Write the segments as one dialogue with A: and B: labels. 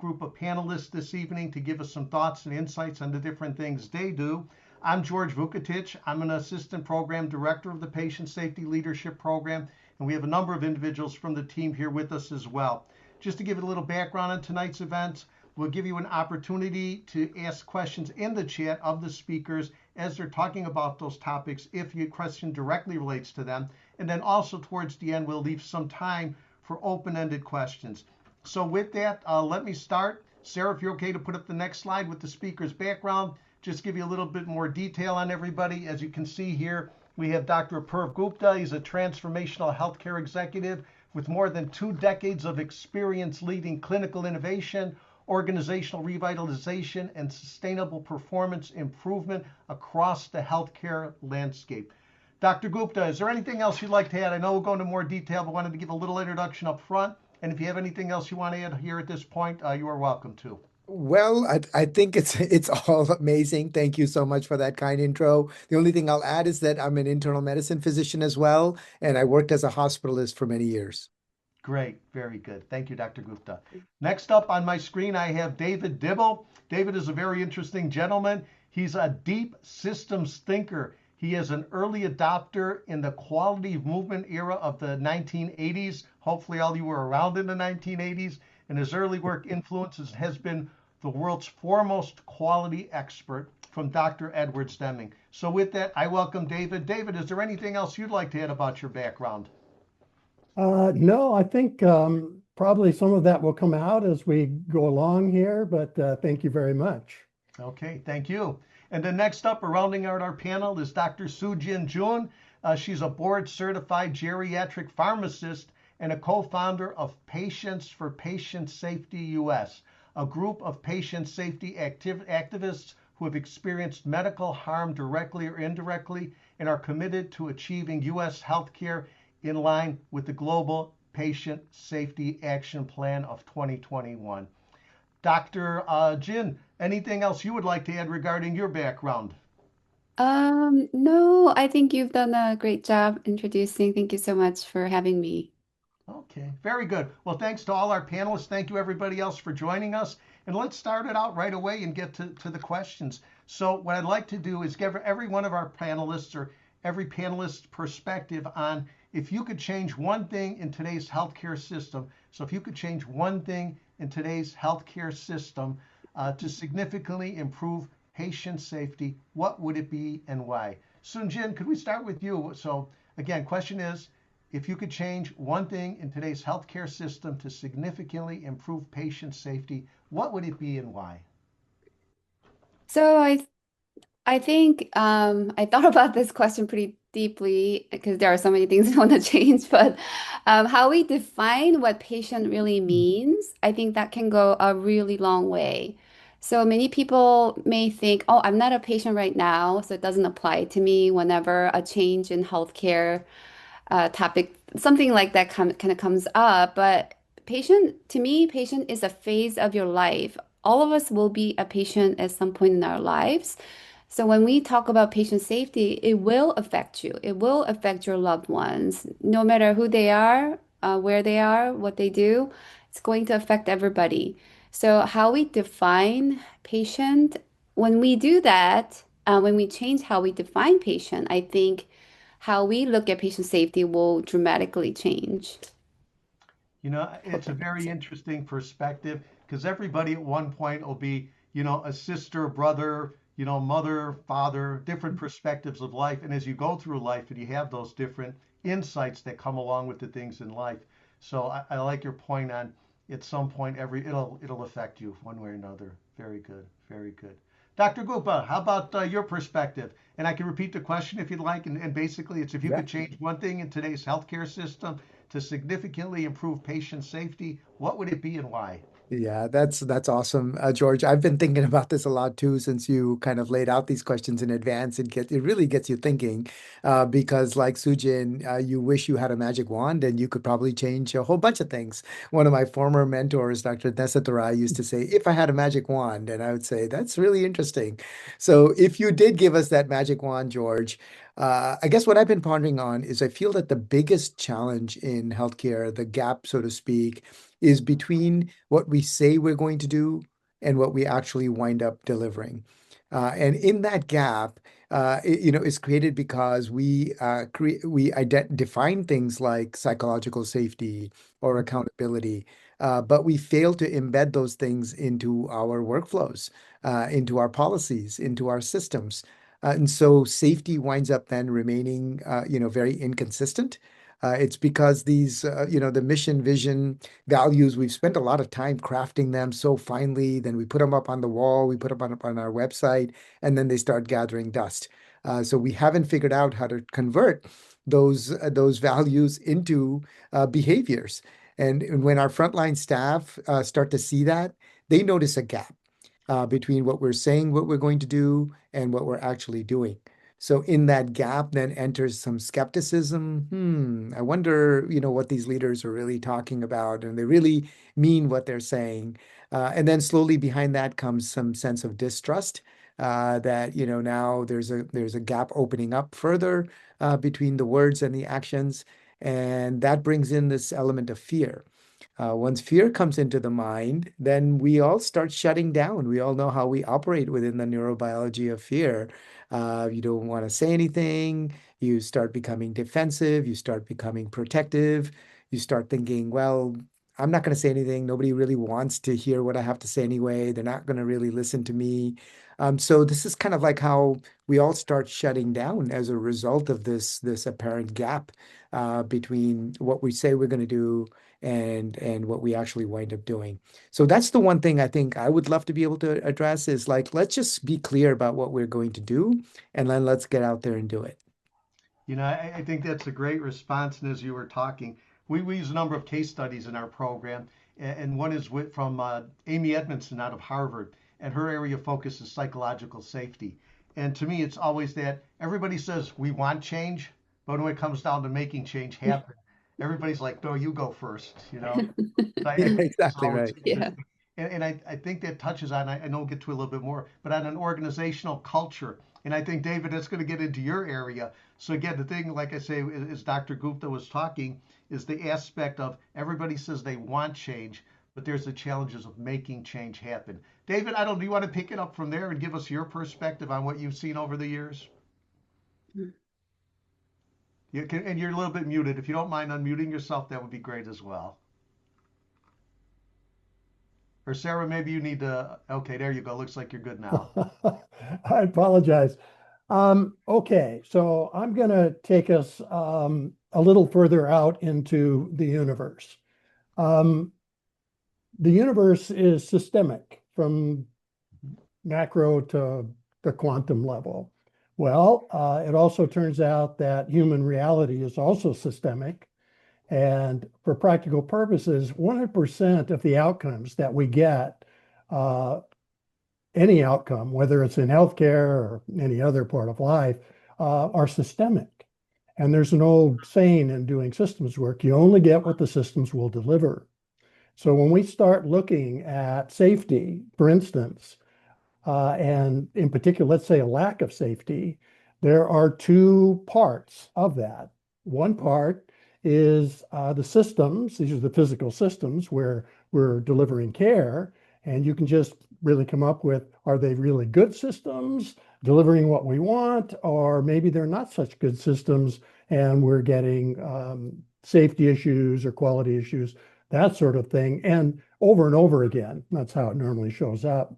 A: group of panelists this evening to give us some thoughts and insights on the different things they do. I'm George Vukotic. I'm an assistant program director of the Patient Safety Leadership Program, and we have a number of individuals from the team here with us as well. Just to give it a little background on tonight's event, we'll give you an opportunity to ask questions in the chat of the speakers as they're talking about those topics if your question directly relates to them. And then also towards the end, we'll leave some time for open-ended questions. So with that, let me start. Sarah, if you're okay to put up the next slide with the speaker's background, just give you a little bit more detail on everybody. As you can see here, we have Dr. Apurv Gupta. He's a transformational healthcare executive with more than 2 decades of experience leading clinical innovation, organizational revitalization, and sustainable performance improvement across the healthcare landscape. Dr. Gupta, is there anything else you'd like to add? I know we'll go into more detail, but wanted to give a little introduction up front. And if you have anything else you want to add here at this point, you are welcome to.
B: Well, I think it's all amazing. Thank you so much for that kind intro. The only thing I'll add is that I'm an internal medicine physician as well, and I worked as a hospitalist for many years.
A: Great, very good. Thank you, Dr. Gupta. Next up on my screen, I have David Dibble. David is a very interesting gentleman. He's a deep systems thinker. He is an early adopter in the quality of movement era of the 1980s. Hopefully all you were around in the 1980s. And his early work influences has been the world's foremost quality expert from Dr. Edwards Deming. So with that, I welcome David. David, is there anything else you'd like to add about your background?
C: No, I think probably some of that will come out as we go along here, but thank you very much.
A: Okay, thank you. And then next up, rounding out our panel is Dr. Sujin Jun. She's a board certified geriatric pharmacist and a co-founder of Patients for Patient Safety US, a group of patient safety activists who have experienced medical harm directly or indirectly and are committed to achieving US healthcare in line with the Global Patient Safety Action Plan of 2021. Dr. Jin, anything else you would like to add regarding your background?
D: No, I think you've done a great job introducing. Thank you so much for having me.
A: Okay, very good. Well, thanks to all our panelists. Thank you, everybody else, for joining us. And let's start it out right away and get to the questions. So what I'd like to do is give every one of our panelists or every panelist's perspective on if you could change one thing in today's healthcare system. So if you could change one thing in today's healthcare system to significantly improve patient safety, what would it be and why? Sunjin, could we start with you? So again, question is, if you could change one thing in today's healthcare system to significantly improve patient safety, what would it be and why?
D: So I think I thought about this question pretty deeply because there are so many things I want to change, but how we define what patient really means, I think that can go a really long way. So many people may think, oh, I'm not a patient right now, so it doesn't apply to me whenever a change in healthcare topic, something like that kind of comes up. But patient, to me, patient is a phase of your life. All of us will be a patient at some point in our lives. So when we talk about patient safety, it will affect you. It will affect your loved ones, no matter who they are, where they are, what they do. It's going to affect everybody. So how we define patient, when we do that, when we change how we define patient, I think how we look at patient safety will dramatically change.
A: You know, it's a very interesting perspective because everybody at one point will be, you know, a sister, brother, you know, mother, father, different perspectives of life. And as you go through life and you have those different insights that come along with the things in life. So I like your point on at some point it'll affect you one way or another. Very good, very good. Dr. Gupta, how about your perspective? And I can repeat the question if you'd like. And basically, it's if you
B: Yeah.
A: could change one thing in today's healthcare system to significantly improve patient safety, what would it be and why?
B: Yeah, that's awesome, George. I've been thinking about this a lot too since you kind of laid out these questions in advance. It really gets you thinking, because like Sujin, you wish you had a magic wand and you could probably change a whole bunch of things. One of my former mentors, Dr. Nesatarai, used to say, "If I had a magic wand," and I would say, "That's really interesting." So if you did give us that magic wand, George, I guess what I've been pondering on is I feel that the biggest challenge in healthcare, the gap, so to speak, is between what we say we're going to do and what we actually wind up delivering. And in that gap, is created because we define things like psychological safety or accountability, but we fail to embed those things into our workflows, into our policies, into our systems. And so safety winds up then remaining, very inconsistent. It's because these, the mission, vision, values, we've spent a lot of time crafting them so finely. Then we put them up on the wall, we put them up on our website, and then they start gathering dust. So we haven't figured out how to convert those values into behaviors. And when our frontline staff start to see that, they notice a gap between what we're saying, what we're going to do, and what we're actually doing. So in that gap then enters some skepticism. I wonder, what these leaders are really talking about, and they really mean what they're saying. And then slowly behind that comes some sense of distrust that, now there's a gap opening up further between the words and the actions. And that brings in this element of fear. Once fear comes into the mind, then we all start shutting down. We all know how we operate within the neurobiology of fear. You don't want to say anything. You start becoming defensive. You start becoming protective. You start thinking, well, I'm not going to say anything. Nobody really wants to hear what I have to say anyway. They're not going to really listen to me. So this is kind of like how we all start shutting down as a result of this apparent gap between what we say we're going to do and what we actually wind up doing. So that's the one thing I think I would love to be able to address is like, let's just be clear about what we're going to do, and then let's get out there and do it.
A: I think that's a great response. And as you were talking, we use a number of case studies in our program, and one is from Amy Edmondson out of Harvard, and her area of focus is psychological safety. And to me, it's always that everybody says we want change, but when it comes down to making change happen, everybody's like, no, you go first. So
B: Exactly right.
D: Yeah.
A: And I think that touches on, I know we'll get to a little bit more, but on an organizational culture. And I think, David, that's going to get into your area. So again, the thing, like I say, as Dr. Gupta was talking, is the aspect of everybody says they want change, but there's the challenges of making change happen. David, do you want to pick it up from there and give us your perspective on what you've seen over the years? And you're a little bit muted. If you don't mind unmuting yourself, that would be great as well. Or Sarah, maybe you need to, okay, there you go. Looks like you're good now.
C: I apologize. Okay, so I'm going to take us a little further out into the universe. The universe is systemic from macro to the quantum level. Well, it also turns out that human reality is also systemic. And for practical purposes, 100% of the outcomes that we get, any outcome, whether it's in healthcare or any other part of life, are systemic. And there's an old saying in doing systems work, you only get what the systems will deliver. So when we start looking at safety, for instance, and in particular, let's say a lack of safety, there are two parts of that. One part is the systems. These are the physical systems where we're delivering care. And you can just really come up with, are they really good systems delivering what we want? Or maybe they're not such good systems and we're getting safety issues or quality issues, that sort of thing. And over again, that's how it normally shows up.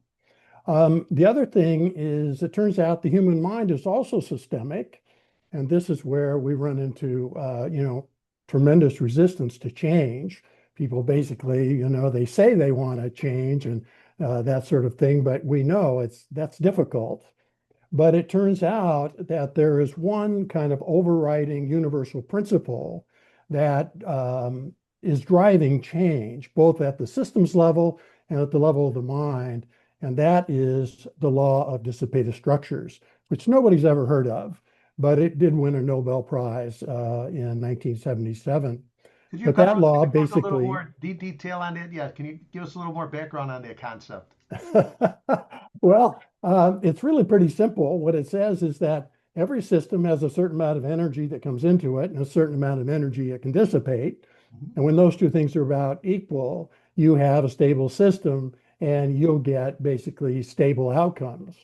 C: The other thing is it turns out the human mind is also systemic. And this is where we run into, tremendous resistance to change. People basically, they say they want to change and that sort of thing, but we know that's difficult. But it turns out that there is one kind of overriding universal principle that is driving change, both at the systems level and at the level of the mind. And that is the law of dissipative structures, which nobody's ever heard of, but it did win a Nobel Prize in 1977. But that law basically. A little
A: more detail on it? Yeah, can you give us a little more background on the concept?
C: Well, it's really pretty simple. What it says is that every system has a certain amount of energy that comes into it and a certain amount of energy it can dissipate. And when those two things are about equal, you have a stable system and you'll get basically stable outcomes.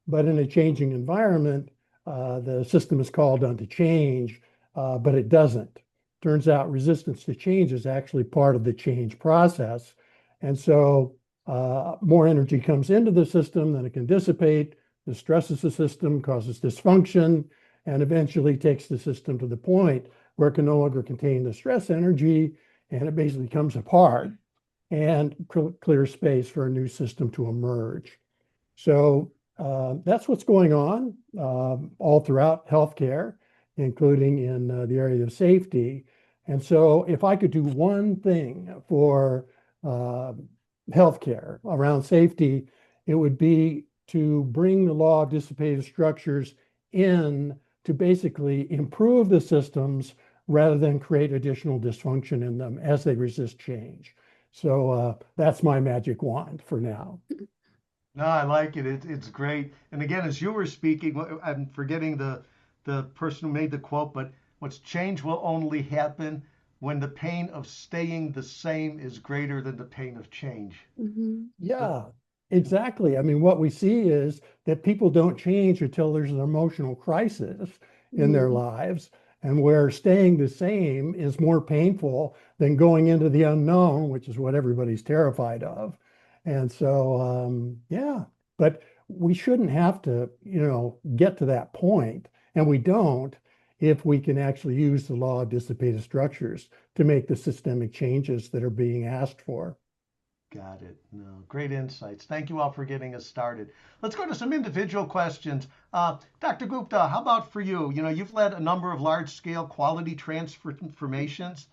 C: But in a changing environment, the system is called on to change, but it doesn't. Turns out resistance to change is actually part of the change process. And so more energy comes into the system than it can dissipate. This stresses the system, causes dysfunction, and eventually takes the system to the point where it can no longer contain the stress energy, and it basically comes apart and clears space for a new system to emerge. So that's what's going on all throughout healthcare, including in the area of safety. And so if I could do one thing for healthcare around safety, it would be to bring the law of dissipative structures in to basically improve the systems rather than create additional dysfunction in them as they resist change. So that's my magic wand for now.
A: No, I like it. It's great. And again, as you were speaking, I'm forgetting the person who made the quote, but what's change will only happen when the pain of staying the same is greater than the pain of change.
D: Mhm.
A: So,
C: Yeah, exactly. I mean, what we see is that people don't change until there's an emotional crisis in their
D: Mhm.
C: lives, and where staying the same is more painful than going into the unknown, which is what everybody's terrified of. And so, yeah, but we shouldn't have to, get to that point, and we don't if we can actually use the law of dissipative structures to make the systemic changes that are being asked for.
A: got it. No, great insights. Thank you all for getting us started. Let's go to some individual questions. Dr. Gupta, how about for you? You've led a number of large-scale quality transformations.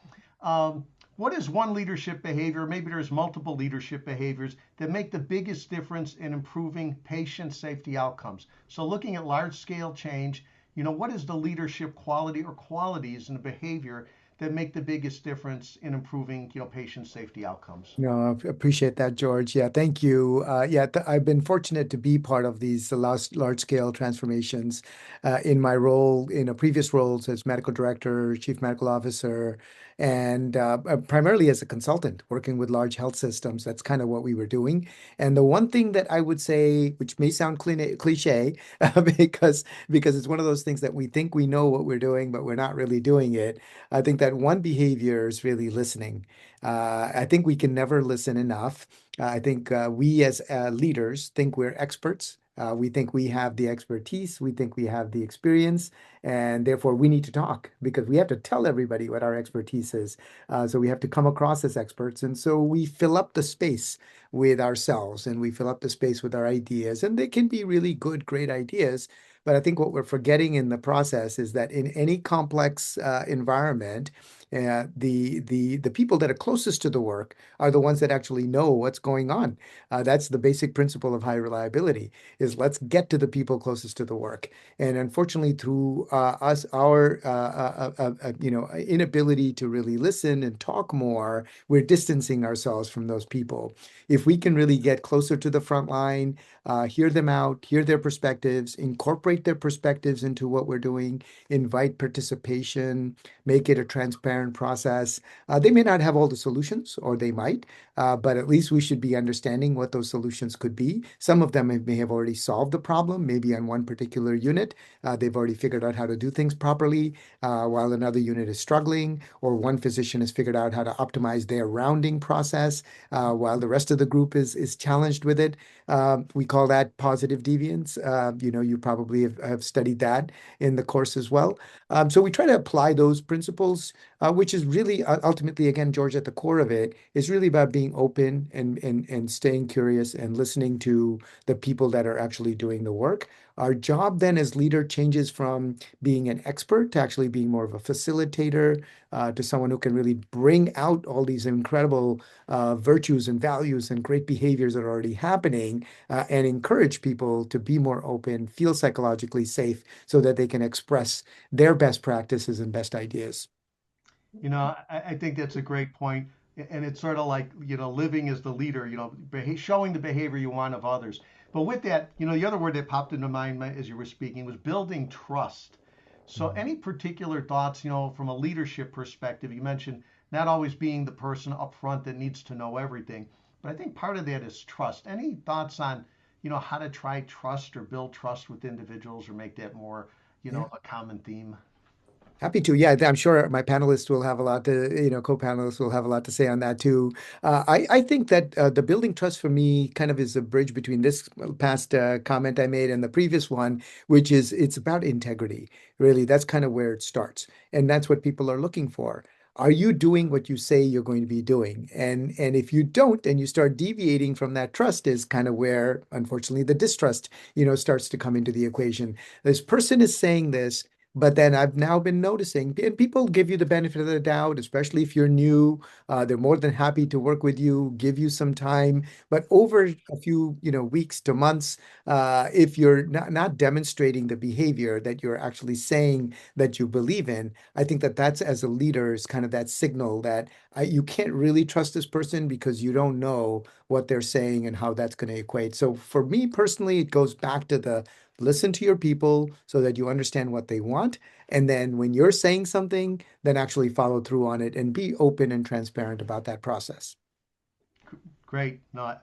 A: What is one leadership behavior, maybe there's multiple leadership behaviors, that make the biggest difference in improving patient safety outcomes? So looking at large-scale change, what is the leadership quality or qualities in the behavior that make the biggest difference in improving, patient safety outcomes?
B: No, I appreciate that, George. Yeah, thank you. Yeah, I've been fortunate to be part of these large scale transformations in my role, in a previous roles as medical director, chief medical officer, and primarily as a consultant working with large health systems. That's kind of what we were doing. And the one thing that I would say, which may sound cliche, because it's one of those things that we think we know what we're doing, but we're not really doing it. I think that one behavior is really listening. I think we can never listen enough. I think we as leaders think we're experts. We think we have the expertise. We think we have the experience. And therefore, we need to talk because we have to tell everybody what our expertise is. So we have to come across as experts. And so we fill up the space with ourselves and we fill up the space with our ideas. And they can be really good, great ideas. But I think what we're forgetting in the process is that in any complex environment, the people that are closest to the work are the ones that actually know what's going on. That's the basic principle of high reliability: is let's get to the people closest to the work. And unfortunately, through our inability to really listen and talk more, we're distancing ourselves from those people. If we can really get closer to the front line, hear them out, hear their perspectives, incorporate their perspectives into what we're doing, invite participation, make it a transparent process. They may not have all the solutions, or they might, but at least we should be understanding what those solutions could be. Some of them may have already solved the problem, maybe on one particular unit. They've already figured out how to do things properly, while another unit is struggling, or one physician has figured out how to optimize their rounding process, while the rest of the group is challenged with it. We call that positive deviance. You probably have studied that in the course as well. So we try to apply those principles, which is really ultimately, again, George, at the core of it, is really about being open and staying curious and listening to the people that are actually doing the work. Our job then as leader changes from being an expert to actually being more of a facilitator, to someone who can really bring out all these incredible virtues and values and great behaviors that are already happening, and encourage people to be more open, feel psychologically safe so that they can express their best practices and best ideas.
A: I think that's a great point. And it's sort of like, living as the leader, showing the behavior you want of others. But with that, the other word that popped into mind as you were speaking was building trust. So any particular thoughts, from a leadership perspective? You mentioned not always being the person up front that needs to know everything. But I think part of that is trust. Any thoughts on, how to try trust or build trust with individuals or make that more,
B: Yeah.
A: a common theme?
B: Happy to. Yeah, I'm sure my panelists will have a lot to, co-panelists will have a lot to say on that too. I think that the building trust for me kind of is a bridge between this past comment I made and the previous one, which is it's about integrity. Really, that's kind of where it starts. And that's what people are looking for. Are you doing what you say you're going to be doing? And if you don't, and you start deviating from that trust is kind of where, unfortunately, the distrust, starts to come into the equation. This person is saying this. But then I've now been noticing, and people give you the benefit of the doubt, especially if you're new. They're more than happy to work with you, give you some time. But over a few, weeks to months, if you're not demonstrating the behavior that you're actually saying that you believe in, I think that that's as a leader is kind of that signal that you can't really trust this person because you don't know what they're saying and how that's going to equate. So for me personally, it goes back to the listen to your people so that you understand what they want. And then when you're saying something, then actually follow through on it and be open and transparent about that process.
A: Great. No,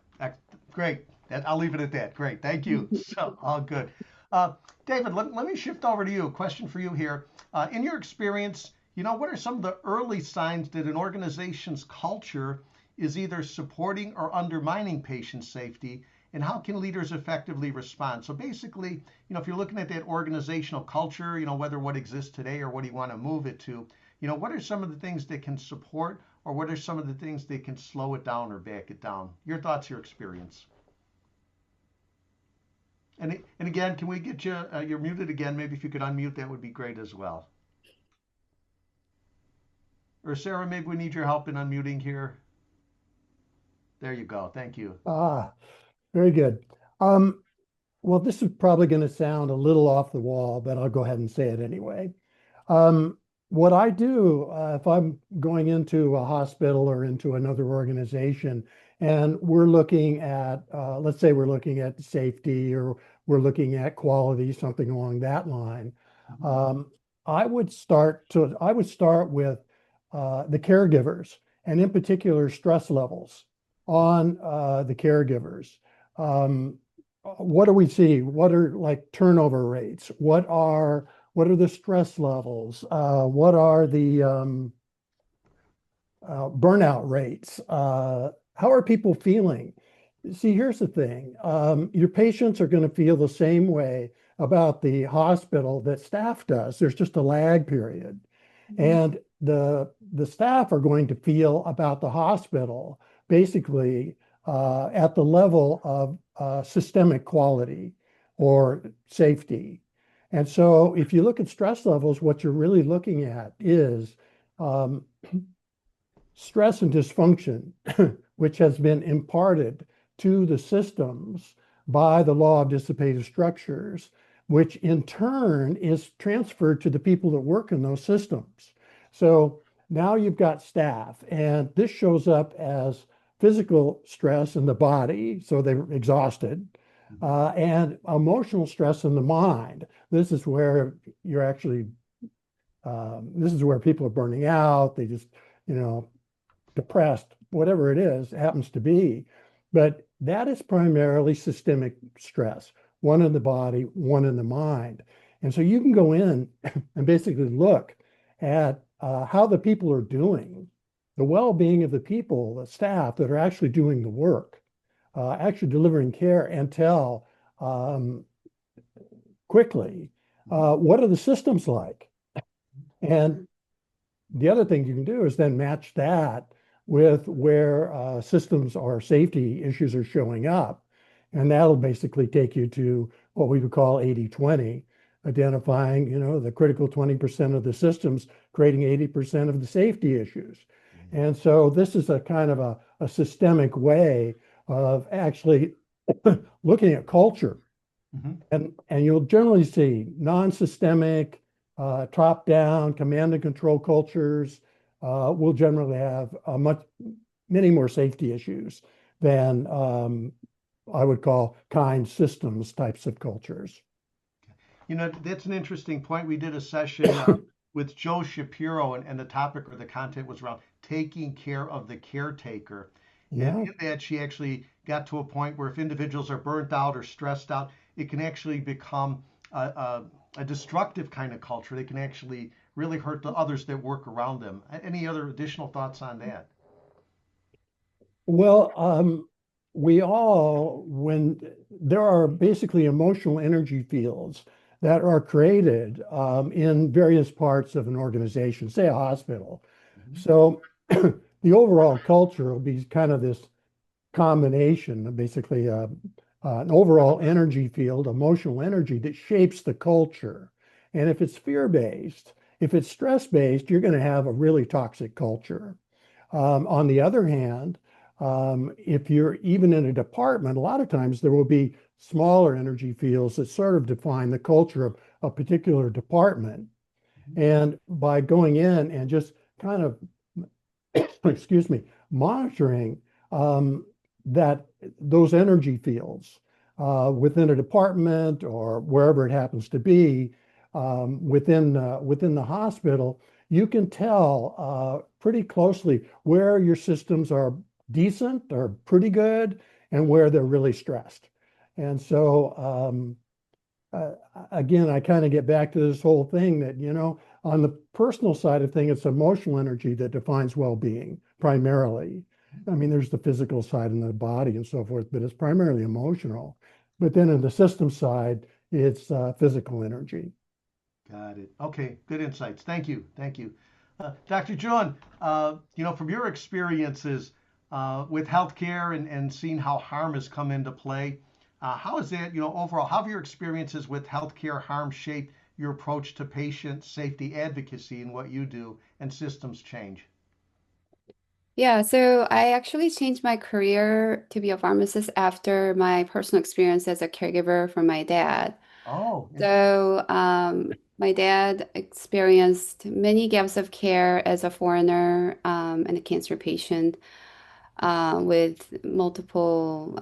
A: great. I'll leave it at that. Great. Thank you. So, all good. Uh, David, let me shift over to you. A question for you here. In your experience, what are some of the early signs that an organization's culture is either supporting or undermining patient safety? And how can leaders effectively respond? So basically, if you're looking at that organizational culture, whether what exists today or what you want to move it to, what are some of the things that can support or what are some of the things that can slow it down or back it down? Your thoughts, your experience. And again, can we get you, you're muted again. Maybe if you could unmute, that would be great as well. Or Sarah, maybe we need your help in unmuting here. There you go. Thank you.
C: Very good. Well, this is probably going to sound a little off the wall, but I'll go ahead and say it anyway. What I do if I'm going into a hospital or into another organization and we're looking at, let's say we're looking at safety or we're looking at quality, something along that line, I would start with the caregivers and in particular stress levels on the caregivers. What do we see? What are like turnover rates? What are the stress levels? What are the burnout rates? How are people feeling? See, here's the thing. Your patients are going to feel the same way about the hospital that staff does. There's just a lag period. And the staff are going to feel about the hospital basically at the level of systemic quality or safety. And so if you look at stress levels, what you're really looking at is stress and dysfunction, which has been imparted to the systems by the law of dissipative structures, which in turn is transferred to the people that work in those systems. So now you've got staff, and this shows up as physical stress in the body, so they're exhausted, and emotional stress in the mind. This is where you're actually, this is where people are burning out. They just, depressed, whatever it is, happens to be. But that is primarily systemic stress, one in the body, one in the mind. And so you can go in and basically look at how the people are doing, the well-being of the people, the staff that are actually doing the work, actually delivering care, and tell quickly what are the systems like. And the other thing you can do is then match that with where systems or safety issues are showing up. And that'll basically take you to what we would call 80-20, identifying, the critical 20% of the systems, creating 80% of the safety issues. And so this is a kind of a systemic way of actually looking at culture. And you'll generally see non-systemic, top-down, command and control cultures will generally have many more safety issues than I would call kind systems types of cultures.
A: That's an interesting point. We did a session with Joe Shapiro, and the topic or the content was around taking care of the caretaker. And
C: Yeah.
A: in that, she actually got to a point where if individuals are burnt out or stressed out, it can actually become a destructive kind of culture. They can actually really hurt the others that work around them. Any other additional thoughts on that?
C: Well, we all, when there are basically emotional energy fields that are created in various parts of an organization, say a hospital.
A: Mhm.
C: So the overall culture will be kind of this combination, basically an overall energy field, emotional energy that shapes the culture. And if it's fear-based, if it's stress-based, you're going to have a really toxic culture. On the other hand, if you're even in a department, a lot of times there will be smaller energy fields that sort of define the culture of a particular department. And by going in and just kind of, excuse me, monitoring um, that those energy fields within a department or wherever it happens to be within the hospital, you can tell pretty closely where your systems are decent or pretty good and where they're really stressed. And so uh, again, I kind of get back to this whole thing that, on the personal side of things, it's emotional energy that defines well-being primarily. I mean, there's the physical side and the body and so forth, but it's primarily emotional. But then in the system side, it's physical energy.
A: Got it. Okay, good insights. Thank you. Thank you. Dr. John, from your experiences with healthcare and seeing how harm has come into play, how is that, overall, how have your experiences with healthcare harm shaped your approach to patient safety advocacy and what you do and systems change?
D: Yeah, so I actually changed my career to be a pharmacist after my personal experience as a caregiver for my dad.
A: Oh, interesting.
D: So, my dad experienced many gaps of care as a foreigner and a cancer patient with multiple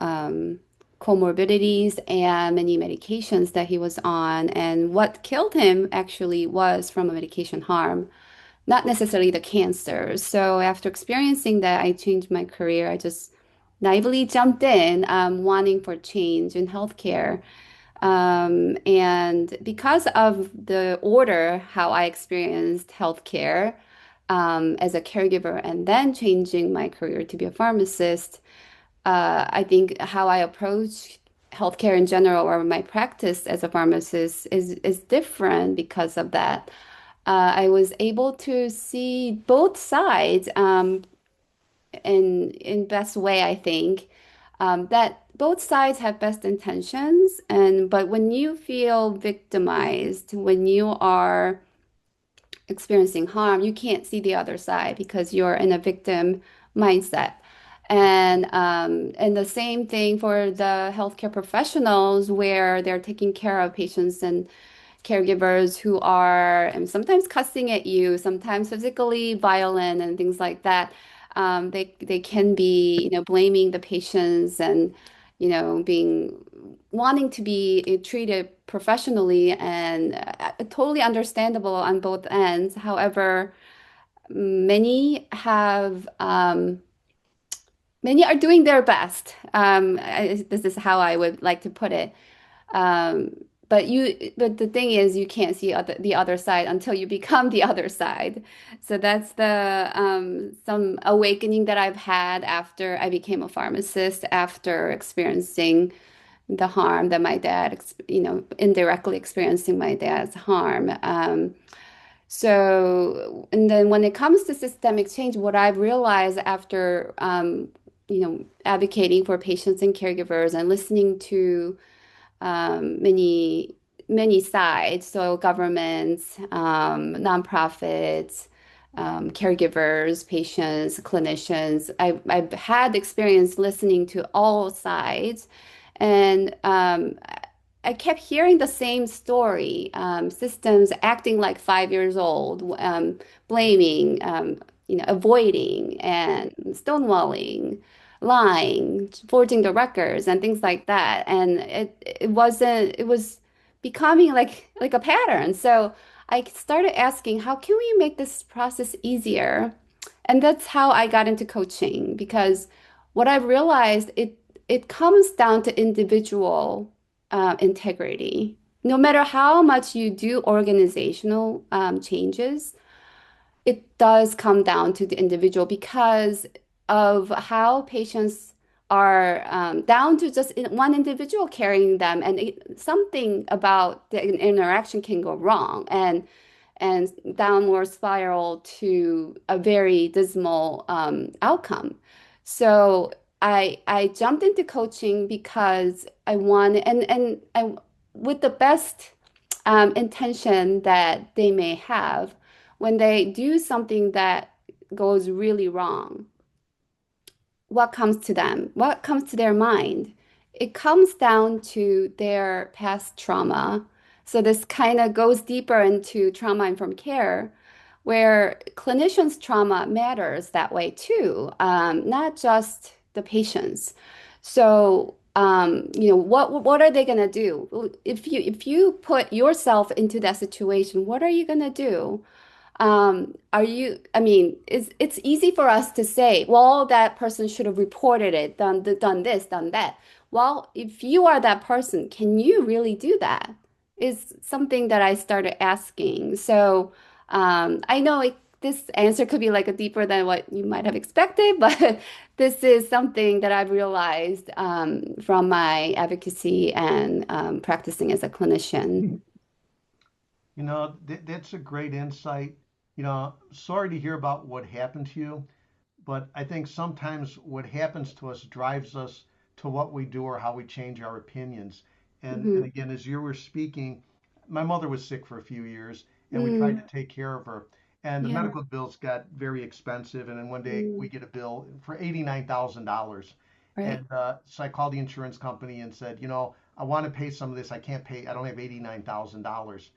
D: comorbidities and many medications that he was on. And what killed him actually was from a medication harm, not necessarily the cancer. So after experiencing that, I changed my career. I just naively jumped in, wanting for change in healthcare. And because of the order, how I experienced healthcare as a caregiver, and then changing my career to be a pharmacist, I think how I approach healthcare in general or my practice as a pharmacist is different because of that. I was able to see both sides in best way, I think. That both sides have best intentions, and but when you feel victimized, when you are experiencing harm, you can't see the other side because you're in a victim mindset. And the same thing for the healthcare professionals where they're taking care of patients and caregivers who are sometimes cussing at you, sometimes physically violent and things like that. They can be, blaming the patients and, being wanting to be treated professionally and totally understandable on both ends. However, many have many are doing their best. This is how I would like to put it. Um, but the thing is, you can't see the other side until you become the other side. So that's the some awakening that I've had after I became a pharmacist, after experiencing the harm that my dad, indirectly experiencing my dad's harm. And then when it comes to systemic change, what I've realized after, advocating for patients and caregivers and listening to many sides, so governments, nonprofits, caregivers, patients, clinicians. I've had experience listening to all sides, and I kept hearing the same story. Systems acting like 5 years old, blaming, avoiding, and stonewalling, lying, forging the records, and things like that. And it was becoming like a pattern. So I started asking, how can we make this process easier And that's how I got into coaching because what I've realized it comes down to individual integrity. No matter how much you do organizational changes, it does come down to the individual because of how patients are down to just one individual carrying them, and something about the interaction can go wrong and downward spiral to a very dismal outcome. So I jumped into coaching because I wanted and I with the best intention that they may have when they do something that goes really wrong. What comes to them? What comes to their mind? It comes down to their past trauma. So this kind of goes deeper into trauma-informed care, where clinicians' trauma matters that way too, not just the patients. So, what are they gonna do? If you put yourself into that situation, what are you gonna do? I mean, it's easy for us to say, well, that person should have reported it, done this, done that. Well, if you are that person, can you really do that? Is something that I started asking. So, I know this answer could be like a deeper than what you might have expected, but this is something that I've realized from my advocacy and practicing as a clinician.
A: That's a great insight. Sorry to hear about what happened to you, but I think sometimes what happens to us drives us to what we do or how we change our opinions. And
D: Hmm.
A: again, as you were speaking, my mother was sick for a few years, and we tried
D: Mm,
A: to take care of her. And the
D: yeah.
A: medical bills got very expensive. And then one day we
D: Mm,
A: get a bill for $89,000.
D: right.
A: And so I called the insurance company and said, I want to pay some of this. I can't pay. I don't have $89,000.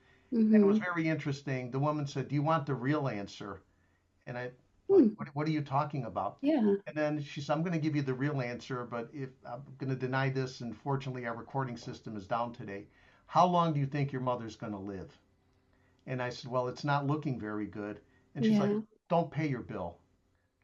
A: And it was
D: Hmm.
A: very interesting. The woman said, "Do you want the real answer?" And I like,
D: Hmm.
A: what are you talking about?
D: Yeah.
A: And then she said, "I'm going to give you the real answer, but if I'm going to deny this, and fortunately our recording system is down today, how long do you think your mother's going to live?" And I said, "Well, it's not looking very good." And she's like,
D: Yeah.
A: "Don't pay your bill."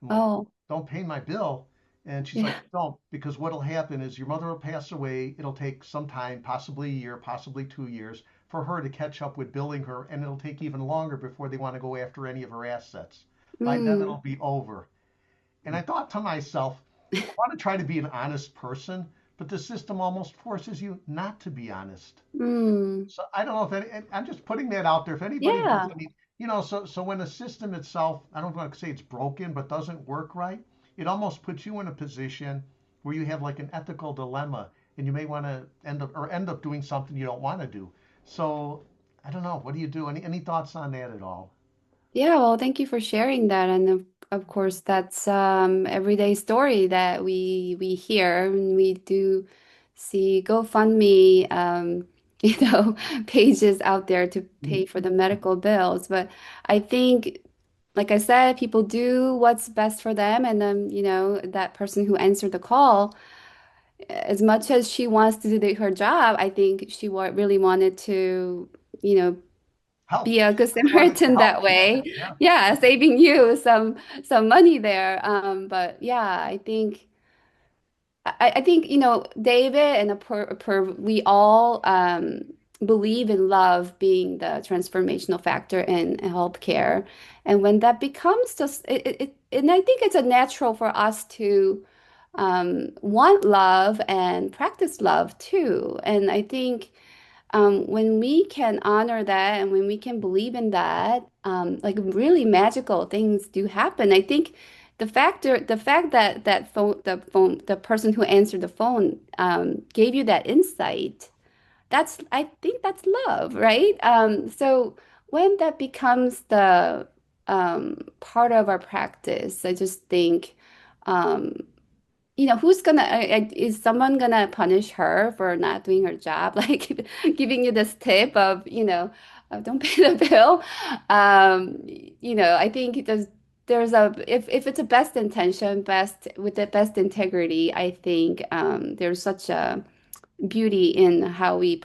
A: I'm like,
D: Oh,
A: "Don't pay my bill." And she's like,
D: yeah.
A: "Don't, because what'll happen is your mother will pass away. It'll take some time, possibly a year, possibly 2 years, for her to catch up with billing her, and it'll take even longer before they want to go after any of her assets. By then, it'll
D: Mm.
A: be over." And I thought to myself, I want to try to be an honest person, but the system almost forces you not to be honest.
D: Mm.
A: So I don't know if I'm just putting that out there. If anybody does,
D: Yeah.
A: I mean, so when a system itself, I don't want to say it's broken, but doesn't work right, it almost puts you in a position where you have like an ethical dilemma, and you may want to end up doing something you don't want to do. So I don't know. What do you do? Any thoughts on that at all?
D: Yeah, well, thank you for sharing that. And of course, that's everyday story that we hear and we do see GoFundMe pages out there to pay for the medical bills. But I think, like I said, people do what's best for them. And then, that person who answered the call, as much as she wants to do her job, I think she really wanted to, you know,
A: Help.
D: be a good
A: Really wanted to
D: Samaritan
A: help
D: that
A: people.
D: way.
A: Yeah.
D: Yeah, saving you some money there. But yeah, I think David and we all believe in love being the transformational factor in healthcare, and when that becomes just and I think it's a natural for us to want love and practice love too. And I think when we can honor that and when we can believe in that, like really magical things do happen. I think the fact that the person who answered the phone gave you that insight, I think that's love, right? So when that becomes the part of our practice, I just think. Um, who's gonna, is someone gonna punish her for not doing her job? Like giving you this tip of, don't pay the bill. I think if it's a best intention, with the best integrity, I think there's such a beauty in how we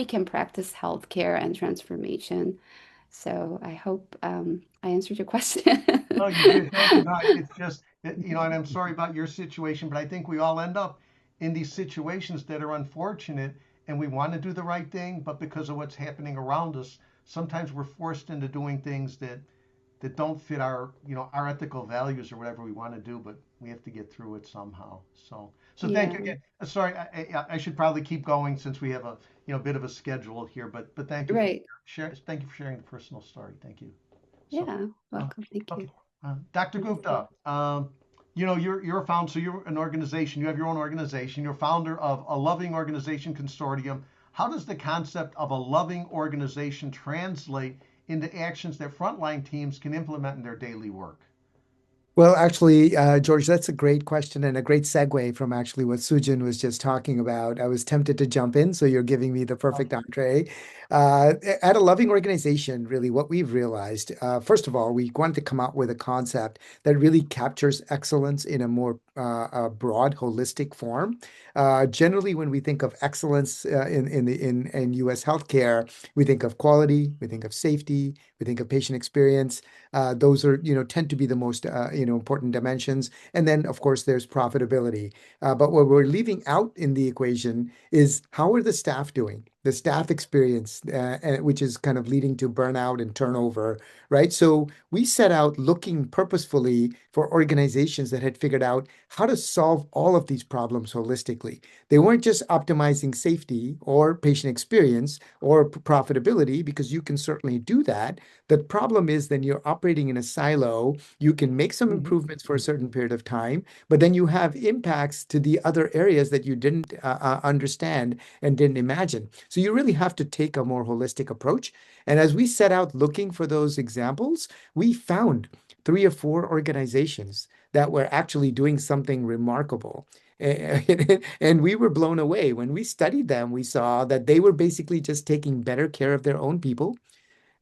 D: can practice healthcare and transformation. So I hope I answered your question.
A: Oh, you did. Thank you. No, it's just, and I'm sorry about your situation, but I think we all end up in these situations that are unfortunate and we want to do the right thing, but because of what's happening around us, sometimes we're forced into doing things that don't fit our ethical values or whatever we want to do, but we have to get through it somehow. So thank you
D: Yeah,
A: again. Sorry, I should probably keep going since we have a bit of a schedule here, but thank you for
D: right.
A: thank you for sharing the personal story. Thank you. So,
D: Yeah,
A: uh,
D: welcome. Thank
A: okay,
D: you.
A: Dr. Gupta, you're a founder, so you're an organization. You have your own organization. You're founder of a loving organization consortium. How does the concept of a loving organization translate into actions that frontline teams can implement in their daily work?
B: Well, actually, George, that's a great question and a great segue from actually what Sujin was just talking about. I was tempted to jump in, so you're giving me the perfect entree. At a loving organization, really, what we've realized, first of all, we wanted to come out with a concept that really captures excellence in a more broad, holistic form. Generally, when we think of excellence in U.S. healthcare, we think of quality, we think of safety, we think of patient experience. Those are, tend to be the most, important dimensions. And then, of course, there's profitability. But what we're leaving out in the equation is how are the staff doing? The staff experience, which is kind of leading to burnout and turnover, right? So we set out looking purposefully for organizations that had figured out how to solve all of these problems holistically. They weren't just optimizing safety or patient experience or profitability, because you can certainly do that. The problem is then you're operating in a silo. You can make some
C: Mhm.
B: improvements for a certain period of time, but then you have impacts to the other areas that you didn't understand and didn't imagine. So you really have to take a more holistic approach. And as we set out looking for those examples, we found 3 or 4 organizations that were actually doing something remarkable. And we were blown away. When we studied them, we saw that they were basically just taking better care of their own people,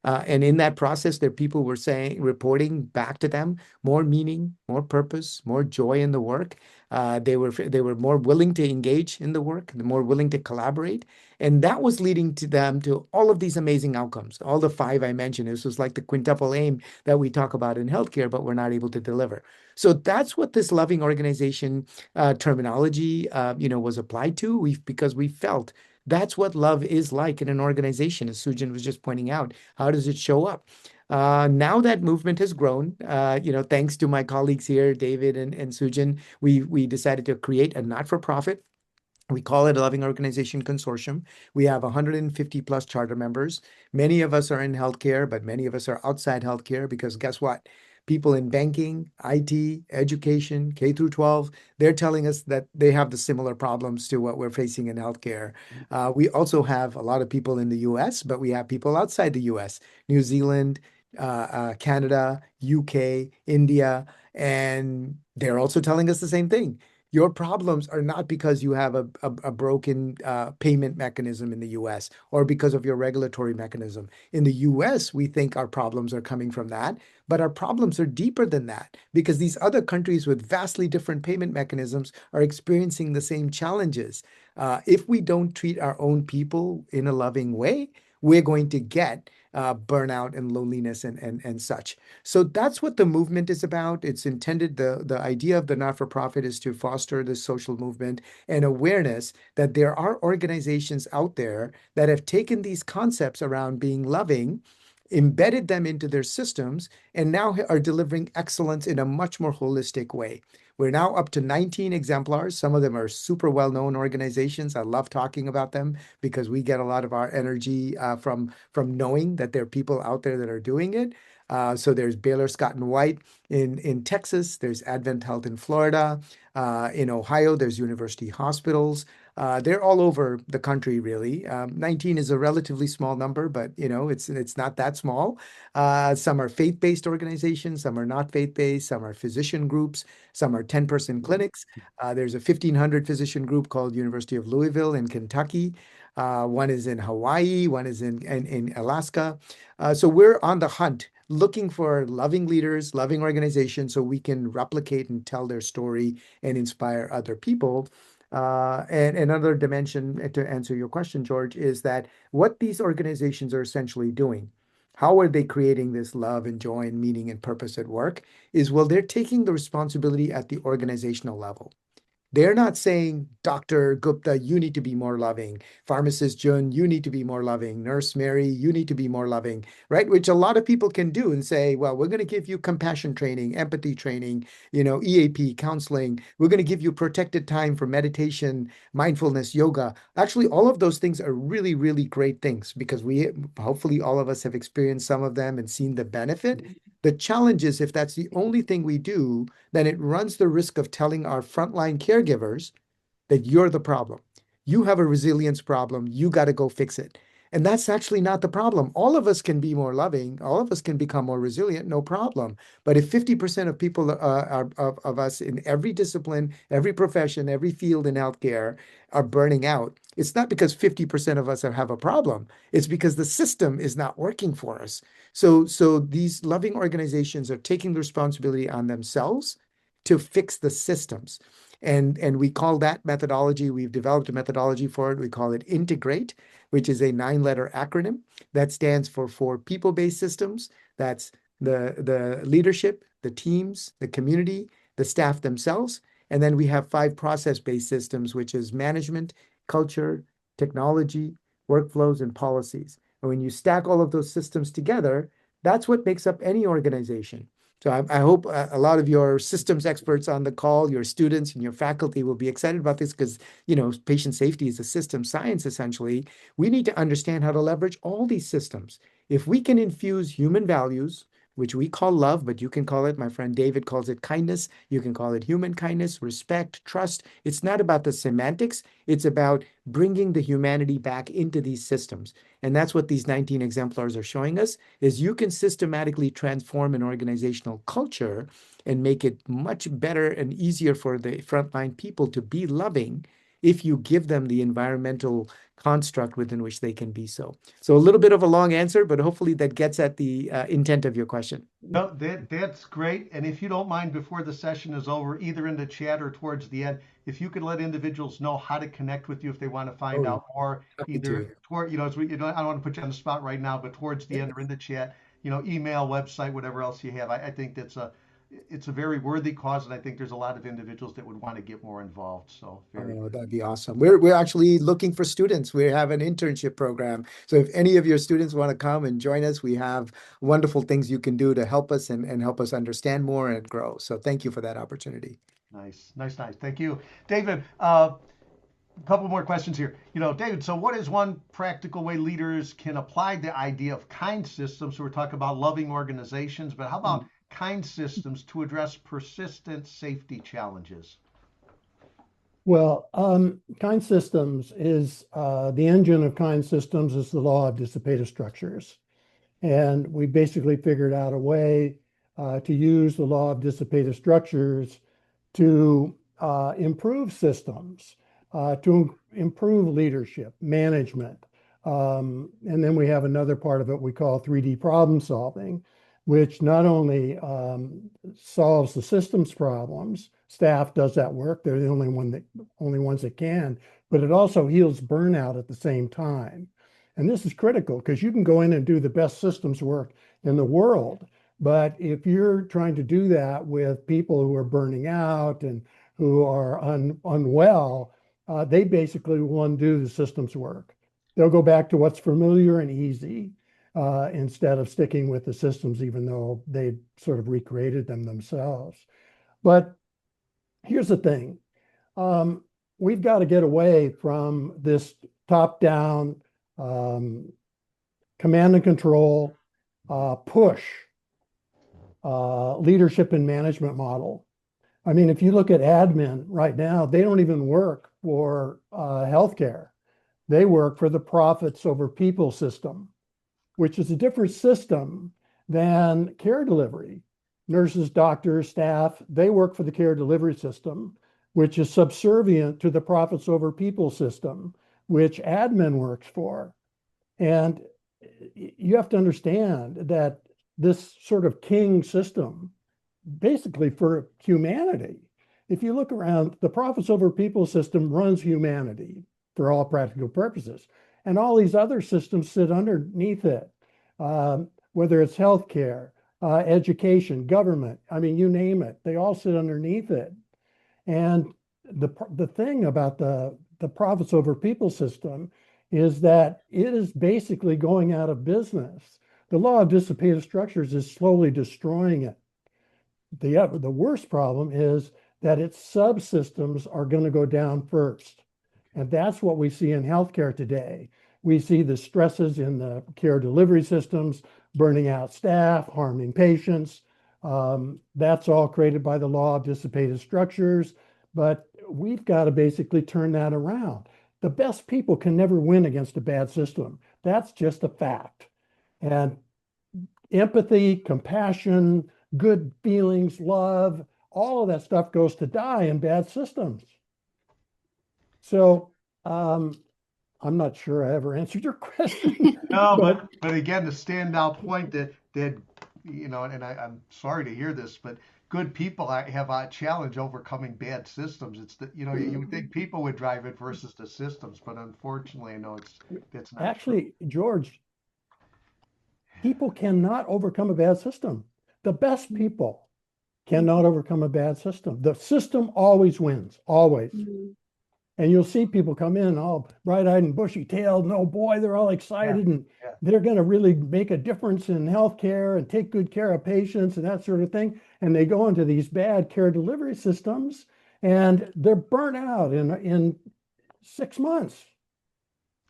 B: and in that process, their people were reporting back to them more meaning, more purpose, more joy in the work. They were more willing to engage in the work, more willing to collaborate, and that was leading to them to all of these amazing outcomes. All the 5 I mentioned. This was like the quintuple aim that we talk about in healthcare, but we're not able to deliver. So that's what this loving organization terminology, was applied to. Because we felt that's what love is like in an organization, as Sujin was just pointing out. How does it show up? Now that movement has grown, thanks to my colleagues here, David and Sujin, we decided to create a not-for-profit. We call it a Loving Organization Consortium. We have 150 plus charter members. Many of us are in healthcare, but many of us are outside healthcare, because guess what? People in banking, IT, education, K through 12, they're telling us that they have the similar problems to what we're facing in healthcare. We also have a lot of people in the US, but we have people outside the US, New Zealand, Canada, UK, India, and they're also telling us the same thing. Your problems are not because you have a broken payment mechanism in the US, or because of your regulatory mechanism. In the US, we think our problems are coming from that, but our problems are deeper than that, because these other countries with vastly different payment mechanisms are experiencing the same challenges. If we don't treat our own people in a loving way, we're going to get burnout and loneliness and such. So that's what the movement is about. It's intended, the idea of the not-for-profit is to foster this social movement and awareness that there are organizations out there that have taken these concepts around being loving, embedded them into their systems, and now are delivering excellence in a much more holistic way. We're now up to 19 exemplars. Some of them are super well-known organizations. I love talking about them because we get a lot of our energy from knowing that there are people out there that are doing it. So there's Baylor Scott and White in Texas. There's Advent Health in Florida. In Ohio, there's University Hospitals. They're all over the country, really. 19 is a relatively small number, but it's not that small. Some are faith-based organizations, some are not faith-based, some are physician groups, some are 10-person clinics. There's a 1,500 physician group called University of Louisville in Kentucky. One is in Hawaii, one is in Alaska. So we're on the hunt looking for loving leaders, loving organizations, so we can replicate and tell their story and inspire other people. And another dimension to answer your question, George, is that what these organizations are essentially doing, How are they creating this love and joy and meaning and purpose at work? Is, well, they're taking the responsibility at the organizational level. They're not saying, Dr. Gupta, you need to be more loving. Pharmacist Jun, you need to be more loving. Nurse Mary, you need to be more loving, right? Which a lot of people can do and say, well, we're going to give you compassion training, empathy training, EAP, counseling. We're going to give you protected time for meditation, mindfulness, yoga. Actually, all of those things are really, really great things because hopefully all of us have experienced some of them and seen the benefit. The challenge is if that's the only thing we do, then it runs the risk of telling our frontline caregivers that you're the problem. You have a resilience problem. You got to go fix it. And that's actually not the problem. All of us can be more loving. All of us can become more resilient, no problem. But if 50% of people of us in every discipline, every profession, every field in healthcare are burning out, it's not because 50% of us have a problem. It's because the system is not working for us. So these loving organizations are taking the responsibility on themselves to fix the systems. And we call that methodology, we've developed a methodology for it. We call it Integrate, which is a 9-letter acronym that stands for people-based systems. That's the leadership, the teams, the community, the staff themselves. And then we have 5 process-based systems, which is management, culture, technology, workflows, and policies. And when you stack all of those systems together, that's what makes up any organization. So I hope a lot of your systems experts on the call, your students and your faculty will be excited about this because, patient safety is a system science, essentially. We need to understand how to leverage all these systems. If we can infuse human values, which we call love, but you can call it, my friend David calls it kindness. You can call it human kindness, respect, trust. It's not about the semantics. It's about bringing the humanity back into these systems. And that's what these 19 exemplars are showing us, is you can systematically transform an organizational culture and make it much better and easier for the frontline people to be loving if you give them the environmental construct within which they can be so. So a little bit of a long answer, but hopefully that gets at the intent of your question.
A: No, that's great. And if you don't mind, before the session is over, either in the chat or towards the end, if you could let individuals know how to connect with you if they want to find out more, either toward, as we, I don't want to put you on the spot right now, but towards the end or in the chat, email, website, whatever else you have. I think it's a very worthy cause, and I think there's a lot of individuals that would want to get more involved. So
B: that'd be awesome. We're actually looking for students. We have an internship program. So if any of your students want to come and join us, we have wonderful things you can do to help us and help us understand more and grow. So thank you for that opportunity.
A: Nice. Thank you. David, a couple more questions here. David, so what is one practical way leaders can apply the idea of kind systems? So we're talking about loving organizations, but how about kind systems to address persistent safety challenges?
C: Well, kind systems is the engine of kind systems is the law of dissipative structures. And we basically figured out a way to use the law of dissipative structures to improve systems, to improve leadership, management. And then we have another part of it we call 3D problem solving, which not only solves the systems problems, staff does that work, they're the only ones that can, but it also heals burnout at the same time. And this is critical because you can go in and do the best systems work in the world, but if you're trying to do that with people who are burning out and who are unwell, they basically will undo the systems work. They'll go back to what's familiar and easy. Instead of sticking with the systems, even though they sort of recreated them themselves. But here's the thing. We've got to get away from this top-down command and control, push leadership and management model. I mean, if you look at admin right now, they don't even work for healthcare. They work for the profits over people system, which is a different system than care delivery. Nurses, doctors, staff, they work for the care delivery system, which is subservient to the profits over people system, which admin works for. And you have to understand that this sort of king system, basically for humanity, if you look around, the profits over people system runs humanity for all practical purposes. And all these other systems sit underneath it. whether it's healthcare, education, government, I mean, you name it, they all sit underneath it. And the thing about the profits over people system is that it is basically going out of business. The law of dissipative structures is slowly destroying it. The worst problem is that its subsystems are going to go down first. And that's what we see in healthcare today. We see the stresses in the care delivery systems, burning out staff, harming patients. That's all created by the law of dissipative structures. But we've got to basically turn that around. The best people can never win against a bad system. That's just a fact. And empathy, compassion, good feelings, love, all of that stuff goes to die in bad systems. So I'm not sure I ever answered your question.
A: No, but again, the standout point that and I'm sorry to hear this, but good people have a challenge overcoming bad systems. It's you would think people would drive it versus the systems, but unfortunately, no, it's not true.
C: Actually, George, people cannot overcome a bad system. The best people cannot overcome a bad system. The system always wins, always. And you'll see people come in all bright-eyed and bushy-tailed, and oh boy, they're all excited, and they're going to really make a difference in healthcare and take good care of patients and that sort of thing. And they go into these bad care delivery systems, and they're burnt out in 6 months.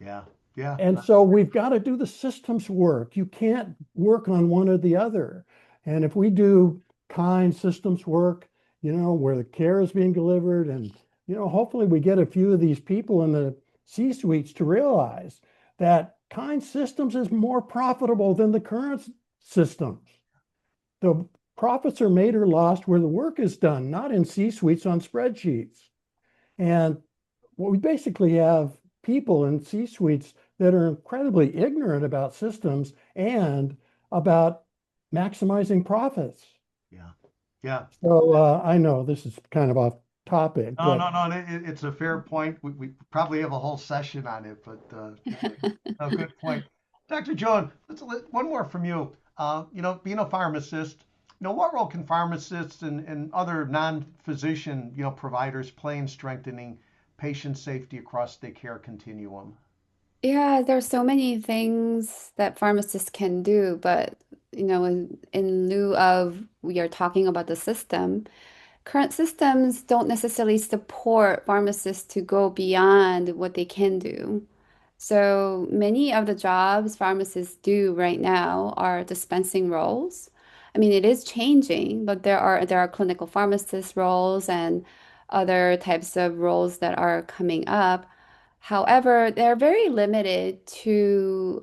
A: Yeah.
C: And so we've got to do the systems work. You can't work on one or the other. And if we do kind systems work, where the care is being delivered, and hopefully we get a few of these people in the C-suites to realize that kind systems is more profitable than the current systems. The profits are made or lost where the work is done, not in C-suites on spreadsheets. And what we basically have people in C-suites that are incredibly ignorant about systems and about maximizing profits.
A: Yeah.
C: So I know this is kind of off topic.
A: No. It's a fair point. We probably have a whole session on it, but a good point. Dr. Joan, one more from you. Being a pharmacist, what role can pharmacists and other non-physician, providers play in strengthening patient safety across the care continuum?
D: Yeah, there's so many things that pharmacists can do, but in lieu of we are talking about the system, current systems don't necessarily support pharmacists to go beyond what they can do. So many of the jobs pharmacists do right now are dispensing roles. I mean, it is changing, but there are clinical pharmacist roles and other types of roles that are coming up. However, they're very limited to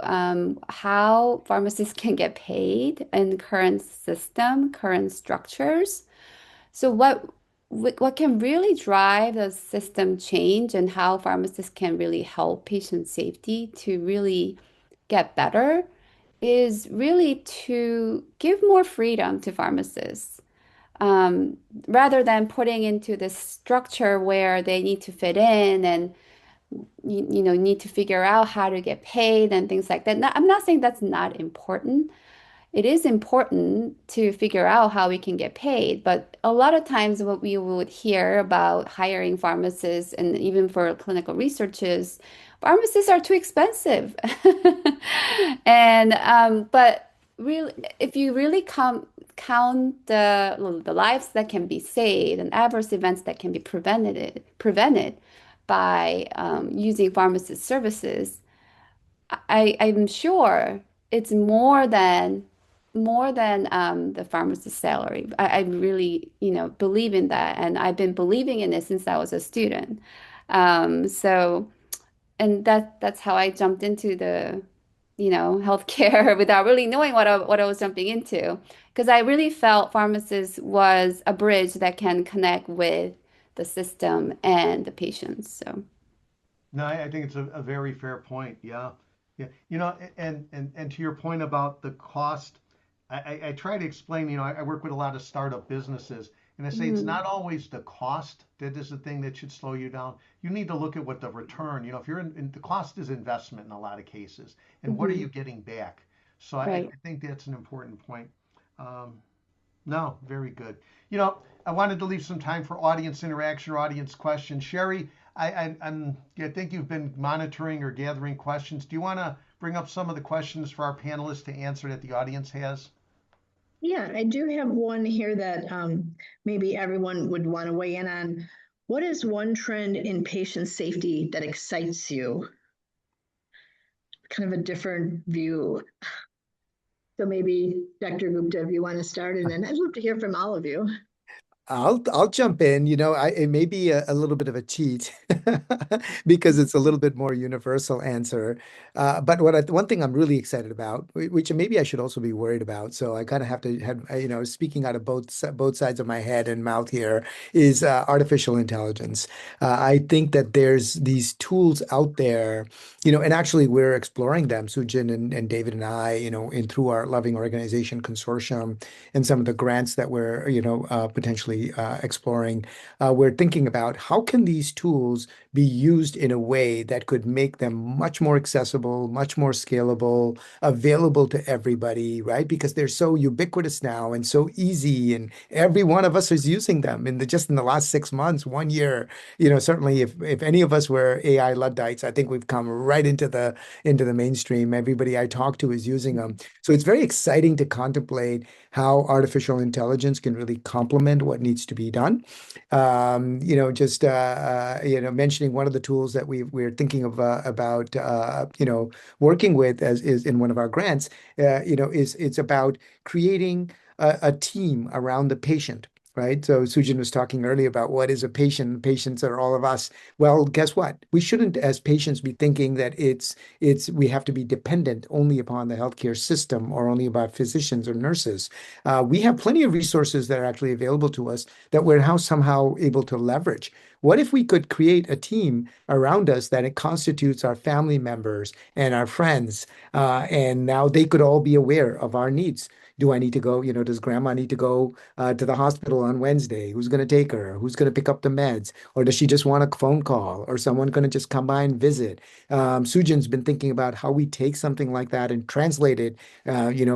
D: how pharmacists can get paid in current system, current structures. So what can really drive the system change and how pharmacists can really help patient safety to really get better is really to give more freedom to pharmacists. Rather than putting into this structure where they need to fit in and need to figure out how to get paid and things like that. Now, I'm not saying that's not important. It is important to figure out how we can get paid, but a lot of times what we would hear about hiring pharmacists and even for clinical research is pharmacists are too expensive. And but really, if you really count the lives that can be saved and adverse events that can be prevented by using pharmacist services, I'm sure it's more than the pharmacist salary. I really, believe in that, and I've been believing in it since I was a student. So, and that's how I jumped into the, healthcare without really knowing what I was jumping into, because I really felt pharmacist was a bridge that can connect with the system and the patients. So.
A: No, I think it's a very fair point. Yeah. And to your point about the cost, I try to explain, I work with a lot of startup businesses, and I say it's not always the cost that is the thing that should slow you down. You need to look at what the return, if you're the cost is investment in a lot of cases, and what are you getting back? So I
D: Right.
A: think that's an important point. No, very good. You know, I wanted to leave some time for audience interaction or audience questions. Sherry, I think you've been monitoring or gathering questions. Do you want to bring up some of the questions for our panelists to answer that the audience has?
E: Yeah, I do have one here that maybe everyone would want to weigh in on. What is one trend in patient safety that excites you? Kind of a different view. So maybe Dr. Gupta, if you want to start, and then I'd love to hear from all of you.
B: I'll jump in. It may be a little bit of a cheat because it's a little bit more universal answer. But one thing I'm really excited about, which maybe I should also be worried about, so I kind of have to have, speaking out of both sides of my head and mouth here, is artificial intelligence. I think that there's these tools out there, and actually we're exploring them, Sujin and David and I, in through our Loving Organization Consortium and some of the grants that we're, potentially exploring. We're thinking about how can these tools be used in a way that could make them much more accessible, much more scalable, available to everybody, right? Because they're so ubiquitous now and so easy, and every one of us is using them just in the last 6 months, 1 year. Certainly if any of us were AI Luddites, I think we've come right into the mainstream. Everybody I talk to is using them. So it's very exciting to contemplate how artificial intelligence can really complement what needs to be done. Just mentioning one of the tools that we're thinking of about working with as is in one of our grants. Is it's about creating a team around the patient. Right. So Sujin was talking earlier about what is a patient. Patients are all of us. Well, guess what? We shouldn't, as patients, be thinking that we have to be dependent only upon the healthcare system or only about physicians or nurses. We have plenty of resources that are actually available to us that we're now somehow able to leverage. What if we could create a team around us that it constitutes our family members and our friends, and now they could all be aware of our needs? Do I need to go? Does grandma need to go to the hospital on Wednesday? Who's going to take her? Who's going to pick up the meds? Or does she just want a phone call? Or someone going to just come by and visit? Sujin's been thinking about how we take something like that and translate it,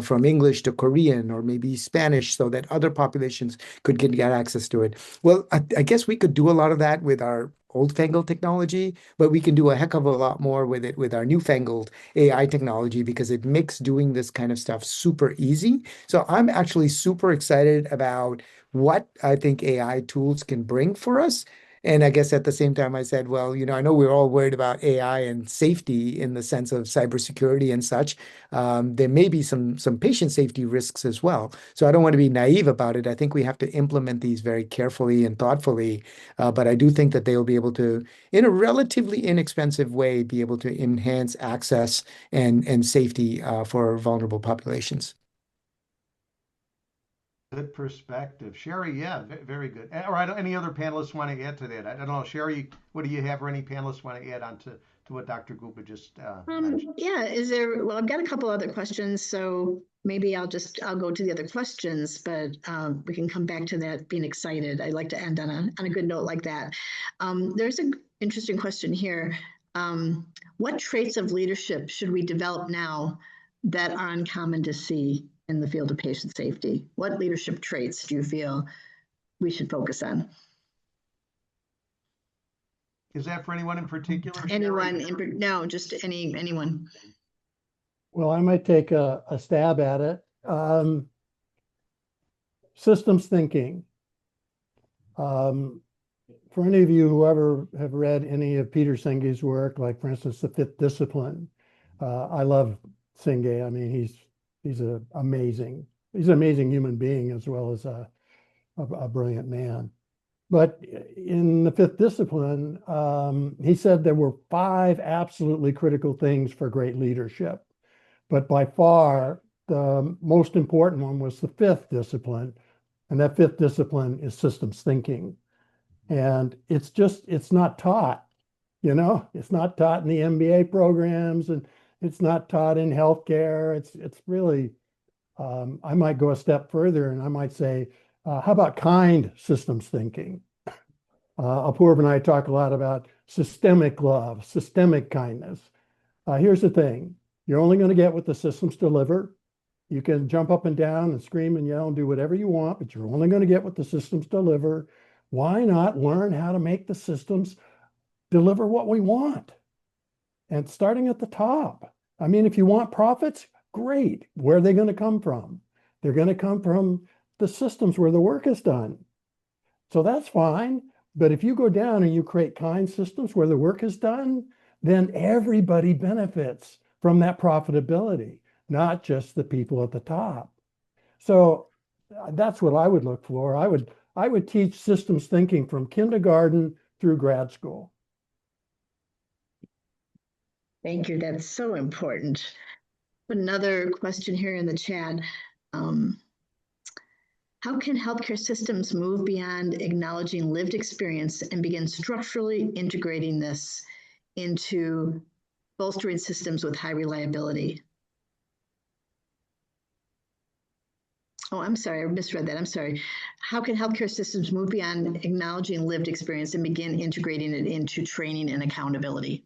B: from English to Korean or maybe Spanish so that other populations could get access to it. Well, I guess we could do a lot of that with our old-fangled technology, but we can do a heck of a lot more with it with our newfangled AI technology because it makes doing this kind of stuff super easy. So I'm actually super excited about what I think AI tools can bring for us. And I guess at the same time, I said, well, I know we're all worried about AI and safety in the sense of cybersecurity and such. There may be some patient safety risks as well. So I don't want to be naive about it. I think we have to implement these very carefully and thoughtfully. But I do think that they will be able to, in a relatively inexpensive way, be able to enhance access and safety for vulnerable populations.
A: Good perspective. Sherry, yeah, very good. All right, any other panelists want to add to that? I don't know, Sherry, what do you have, or any panelists want to add on to what Dr. Gupta just mentioned?
E: Yeah, well, I've got a couple other questions, so maybe I'll go to the other questions, but we can come back to that being excited. I like to end on a good note like that. There's an interesting question here. What traits of leadership should we develop now that are uncommon to see in the field of patient safety? What leadership traits do you feel we should focus on?
A: Is that for anyone in particular?
E: Anyone? No, just anyone.
C: Well, I might take a stab at it. Systems thinking. For any of you who ever have read any of Peter Senge's work, like for instance, The Fifth Discipline, I love Senge. I mean, he's an amazing human being as well as a brilliant man. But in The Fifth Discipline, he said there were 5 absolutely critical things for great leadership. But by far, the most important one was the 5th discipline. And that 5th discipline is systems thinking. And it's not taught, it's not taught in the MBA programs, and it's not taught in healthcare. It's really, I might go a step further and I might say, how about kind systems thinking? Apurv and I talk a lot about systemic love, systemic kindness. Here's the thing. You're only going to get what the systems deliver. You can jump up and down and scream and yell and do whatever you want, but you're only going to get what the systems deliver. Why not learn how to make the systems deliver what we want? And starting at the top. I mean, if you want profits, great. Where are they going to come from? They're going to come from the systems where the work is done. So that's fine. But if you go down and you create kind systems where the work is done, then everybody benefits from that profitability, not just the people at the top. So that's what I would look for. I would teach systems thinking from kindergarten through grad school.
E: Thank you. That's so important. Another question here in the chat. How can healthcare systems move beyond acknowledging lived experience and begin structurally integrating this into bolstering systems with high reliability? Oh, I'm sorry, I misread that. I'm sorry. How can healthcare systems move beyond acknowledging lived experience and begin integrating it into training and accountability?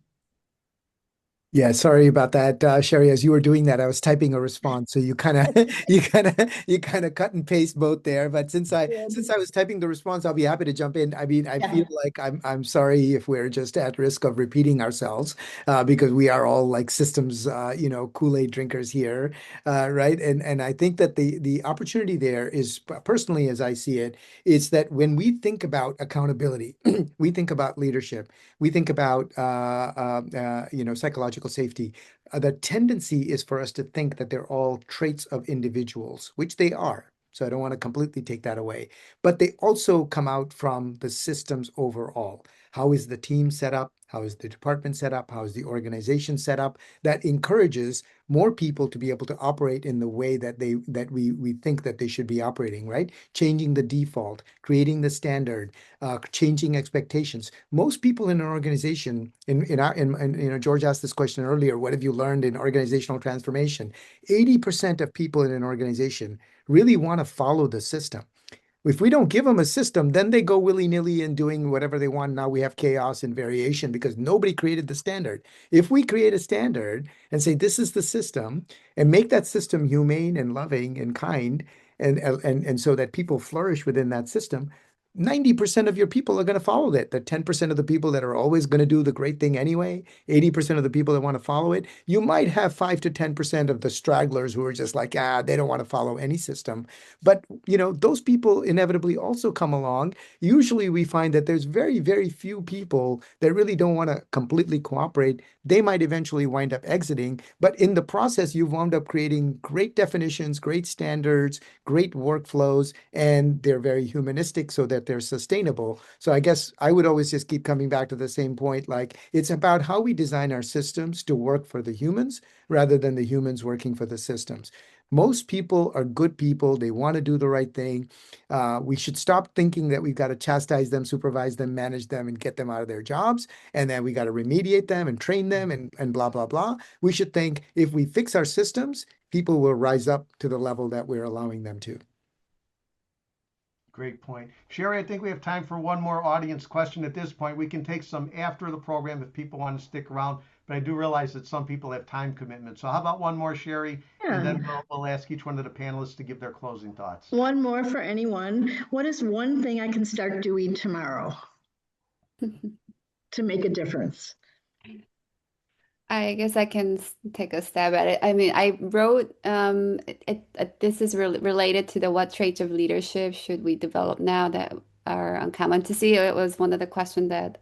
B: Yeah, sorry about that, Sherry. As you were doing that, I was typing a response, so you kind of you kind of cut and paste both there. But since I was typing the response, I'll be happy to jump in. I mean, I feel like I'm sorry if we're just at risk of repeating ourselves, because we are all like systems, Kool-Aid drinkers here, right? And I think that the opportunity there is, personally, as I see it, is that when we think about accountability, we think about leadership, we think about psychological safety. The tendency is for us to think that they're all traits of individuals, which they are. So I don't want to completely take that away, but they also come out from the systems overall. How is the team set up? How is the department set up? How is the organization set up? That encourages more people to be able to operate in the way that we think that they should be operating, right? Changing the default, creating the standard, changing expectations. Most people in an organization, George asked this question earlier, what have you learned in organizational transformation? 80% of people in an organization really want to follow the system. If we don't give them a system, then they go willy-nilly and doing whatever they want. Now we have chaos and variation because nobody created the standard. If we create a standard and say, this is the system, and make that system humane and loving and kind, and so that people flourish within that system, 90% of your people are going to follow it. The 10% of the people that are always going to do the great thing anyway, 80% of the people that want to follow it, you might have 5 to 10% of the stragglers who are just like, they don't want to follow any system. But, those people inevitably also come along. Usually we find that there's very, very few people that really don't want to completely cooperate. They might eventually wind up exiting, but in the process, you've wound up creating great definitions, great standards, great workflows, and they're very humanistic so that they're sustainable. So I guess I would always just keep coming back to the same point. Like, it's about how we design our systems to work for the humans rather than the humans working for the systems. Most people are good people. They want to do the right thing. We should stop thinking that we've got to chastise them, supervise them, manage them, and get them out of their jobs. And then we got to remediate them and train them and blah, blah, blah. We should think if we fix our systems, people will rise up to the level that we're allowing them to.
A: Great point. Sherry, I think we have time for one more audience question at this point. We can take some after the program if people want to stick around, but I do realize that some people have time commitments. So how about one more, Sherry?
E: Yeah.
A: And then we'll ask each one of the panelists to give their closing thoughts.
E: One more for anyone. What is one thing I can start doing tomorrow to make a difference?
D: I guess I can take a stab at it. I mean, I wrote this is related to the what traits of leadership should we develop now that are uncommon to see. It was one of the questions that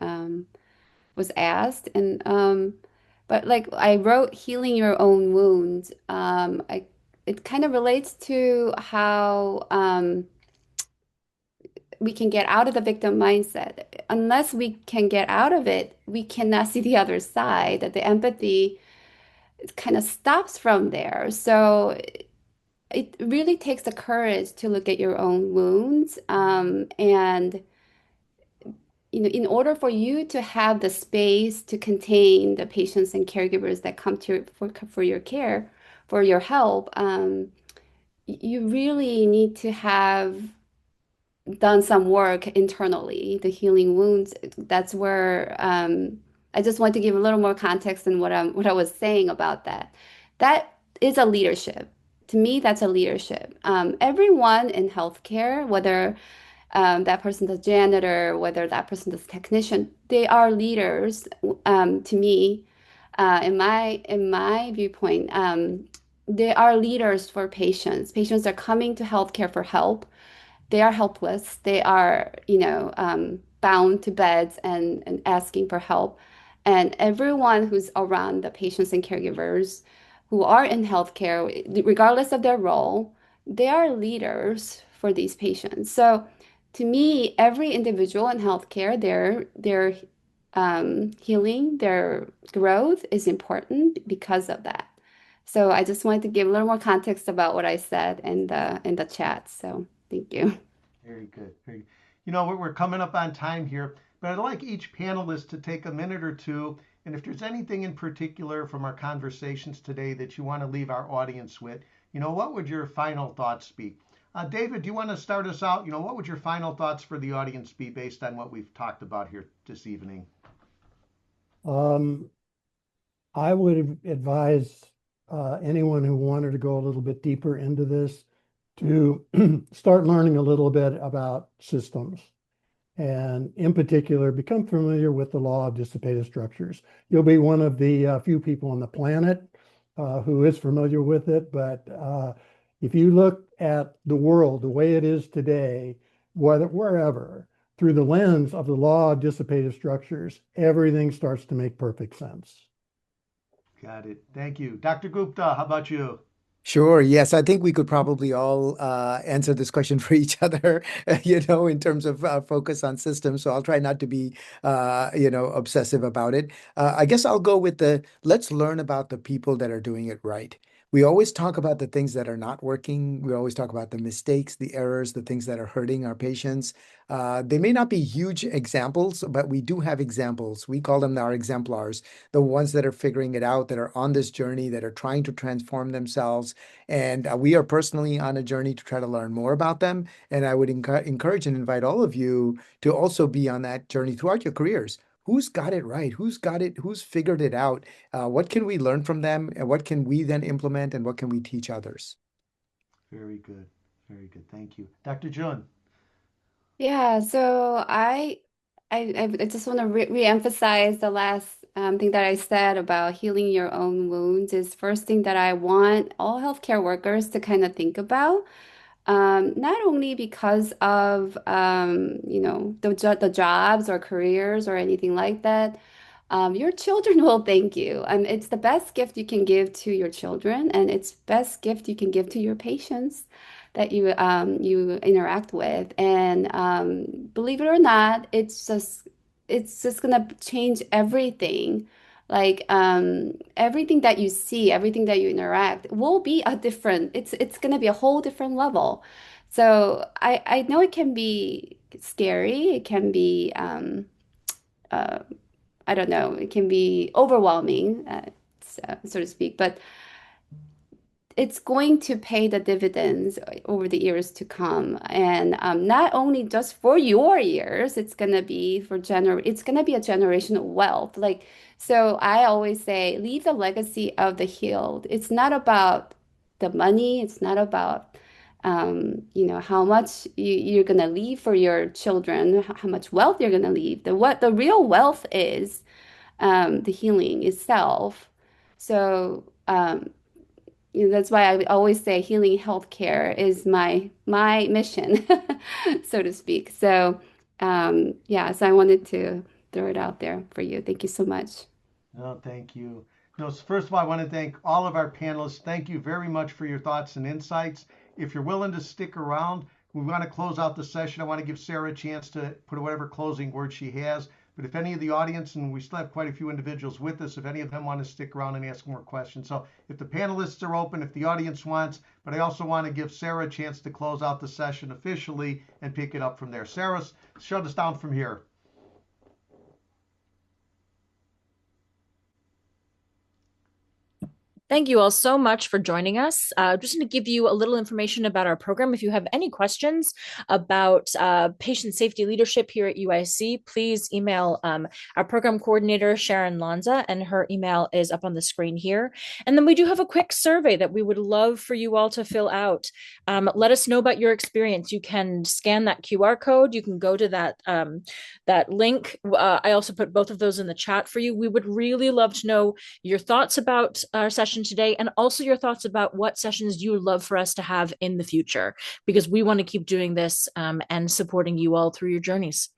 D: was asked, and but like I wrote healing your own wounds. It kind of relates to how we can get out of the victim mindset. Unless we can get out of it, we cannot see the other side, that the empathy kind of stops from there. So it really takes the courage to look at your own wounds. And in order for you to have the space to contain the patients and caregivers that come to for your care, for your help, you really need to have done some work internally, the healing wounds. That's where I just want to give a little more context than what I was saying about that. that is a leadership. To me, that's a leadership. Everyone in healthcare, whether that person's a janitor, whether that person is a technician, they are leaders. To me, in my viewpoint, they are leaders for patients. Patients are coming to healthcare for help. They are helpless. They are, bound to beds and asking for help. And everyone who's around the patients and caregivers who are in healthcare, regardless of their role, they are leaders for these patients. So to me, every individual in healthcare, their healing, their growth is important because of that. So I just wanted to give a little more context about what I said in the chat. So thank you.
A: Very good. Very good. We're coming up on time here, but I'd like each panelist to take a minute or two. And if there's anything in particular from our conversations today that you want to leave our audience with, what would your final thoughts be? David, do you want to start us out? What would your final thoughts for the audience be based on what we've talked about here this evening?
C: I would advise anyone who wanted to go a little bit deeper into this to start learning a little bit about systems. And in particular, become familiar with the law of dissipative structures. You'll be one of the few people on the planet who is familiar with it. But if you look at the world the way it is today, wherever, through the lens of the law of dissipative structures, everything starts to make perfect sense.
A: Got it. Thank you. Dr. Gupta, how about you?
B: Sure. Yes, I think we could probably all answer this question for each other, in terms of focus on systems. So I'll try not to be, obsessive about it. I guess I'll go with let's learn about the people that are doing it right. We always talk about the things that are not working. We always talk about the mistakes, the errors, the things that are hurting our patients. They may not be huge examples, but we do have examples. We call them our exemplars, the ones that are figuring it out, that are on this journey, that are trying to transform themselves. And we are personally on a journey to try to learn more about them. And I would encourage and invite all of you to also be on that journey throughout your careers. Who's got it right? Who's got it? Who's figured it out? What can we learn from them? And what can we then implement? And what can we teach others?
A: Very good. Very good. Thank you. Dr. Jun.
D: Yeah, so I just want to re-emphasize the last thing that I said about healing your own wounds is first thing that I want all healthcare workers to kind of think about. Not only because of the jobs or careers or anything like that. Your children will thank you. And it's the best gift you can give to your children, and it's best gift you can give to your patients that you interact with. And believe it or not, it's gonna change everything. Like everything that you see, everything that you interact will be a different, it's gonna be a whole different level. So I know it can be scary, it can be uh, I don't know, it can be overwhelming, so to speak, but it's going to pay the dividends over the years to come. And not only just for your years, it's gonna be it's gonna be a generational wealth. Like, so I always say, leave the legacy of the healed. It's not about the money, it's not about how much you're gonna leave for your children, how much wealth you're gonna leave. What the real wealth is, the healing itself. So that's why I always say healing healthcare is my mission, so to speak. So yeah, so I wanted to throw it out there for you. Thank you so much.
A: No, thank you. No, first of all, I want to thank all of our panelists. Thank you very much for your thoughts and insights. If you're willing to stick around, we want to close out the session. I want to give Sarah a chance to put whatever closing words she has. But if any of the audience, and we still have quite a few individuals with us, if any of them want to stick around and ask more questions. So if the panelists are open, if the audience wants, but I also want to give Sarah a chance to close out the session officially and pick it up from there. Sarah, shut us down from here.
F: Thank you all so much for joining us. Just to give you a little information about our program, if you have any questions about patient safety leadership here at UIC, please email our program coordinator, Sharon Lanza, and her email is up on the screen here. And then we do have a quick survey that we would love for you all to fill out. Let us know about your experience. You can scan that QR code. You can go to that link. I also put both of those in the chat for you. We would really love to know your thoughts about our session today, and also your thoughts about what sessions you would love for us to have in the future, because we want to keep doing this and supporting you all through your journeys.